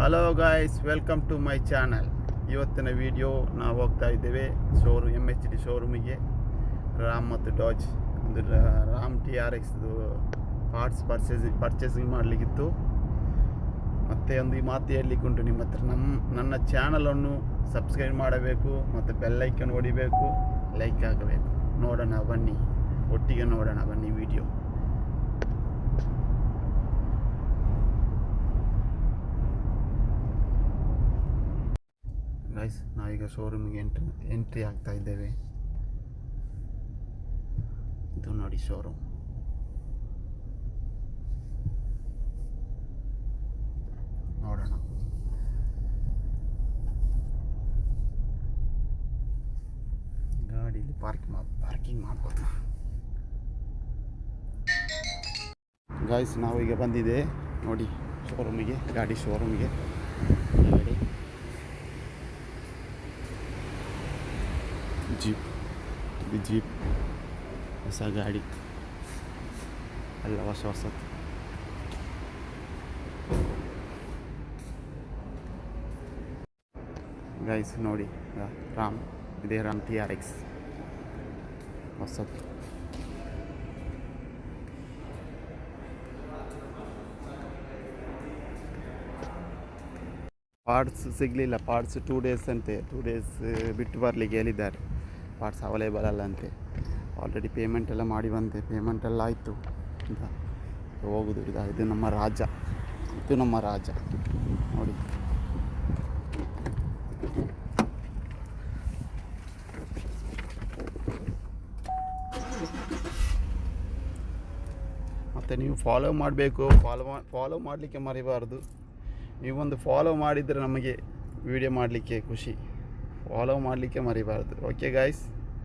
Hello guys, welcome to my channel. ಇವತ್ತಿನ video ನಾವು ಹೋಗ್ತಾ ಇದ್ದೇವೆ MHD ಶೋರೂಮಿಗೆ. ರಾಮ್ ಮತ್ತು ಡಾಜ್ ಒಂದು ರಾಮ್ TRX ಪಾರ್ಟ್ಸ್ ಪರ್ಚೇಸಿಂಗ್ ಮಾಡಲಿಕ್ಕಿತ್ತು. ಮತ್ತು ಒಂದು ಈ ಮಾತು ಹೇಳಲಿಕ್ಕುಂಟು ನಿಮ್ಮ ಹತ್ರ. ನನ್ನ ಚಾನಲನ್ನು ಸಬ್ಸ್ಕ್ರೈಬ್ ಮಾಡಬೇಕು ಮತ್ತು ಬೆಲ್ಲೈಕನ್ ಹೊಡಿಬೇಕು, ಲೈಕ್ ಆಗಬೇಕು. ನೋಡೋಣ ಬನ್ನಿ, ಒಟ್ಟಿಗೆ ನೋಡೋಣ ಬನ್ನಿ ವಿಡಿಯೋ. ಗೈಸ್, ನಾವೀಗ ಶೋರೂಮಿಗೆ ಎಂಟ್ರಿ ಆಗ್ತಾ ಇದ್ದೇವೆ. ಇದು ನೋಡಿ ಶೋರೂಮ್. ನೋಡೋಣ. ಗಾಡಿಯಲ್ಲಿ ಪಾರ್ಕಿಂಗ್ ಮಾಡ್ಬೋದು. ಗಾಯ್ಸ್, ನಾವೀಗ ಬಂದಿದೆ ನೋಡಿ ಶೋರೂಮಿಗೆ, ಗಾಡಿ ಶೋರೂಮಿಗೆ. ನೋಡಿ ಜೀಪ್ ಹೊಸ ಗಾಡಿ ಎಲ್ಲ ಹೊಸದು. ಗೈಸ್ ನೋಡಿ, ಇದೇ ರಾಮ್ TRX ಹೊಸದು. ಪಾರ್ಟ್ಸ್ ಸಿಗಲಿಲ್ಲ. ಪಾರ್ಟ್ಸ್ 2 days ಅಂತೆ. 2 days ಬಿಟ್ಟು ಬರಲಿಕ್ಕೆ ಹೇಳಿದ್ದಾರೆ. ಪಾರ್ಟ್ಸ್ ಅವೈಲೇಬಲ್ ಅಲ್ಲ ಅಂತೆ. ಆಲ್ರೆಡಿ ಪೇಮೆಂಟ್ ಎಲ್ಲ ಮಾಡಿ ಬಂದೆ. ಪೇಮೆಂಟ್ ಎಲ್ಲ ಆಯಿತು. ಹೋಗುದು. ಇದು ನಮ್ಮ ರಾಜ. ನೋಡಿ. ಮತ್ತು ನೀವು ಫಾಲೋ ಮಾಡಬೇಕು. ಫಾಲೋ ಮಾಡಲಿಕ್ಕೆ ಮರಿಬಾರ್ದು. ನೀವೊಂದು ಫಾಲೋ ಮಾಡಿದರೆ ನಮಗೆ ವಿಡಿಯೋ ಮಾಡಲಿಕ್ಕೆ ಖುಷಿ. ಫಾಲೋ ಮಾಡಲಿಕ್ಕೆ ಮರಿಬಾರ್ದು. Okay guys.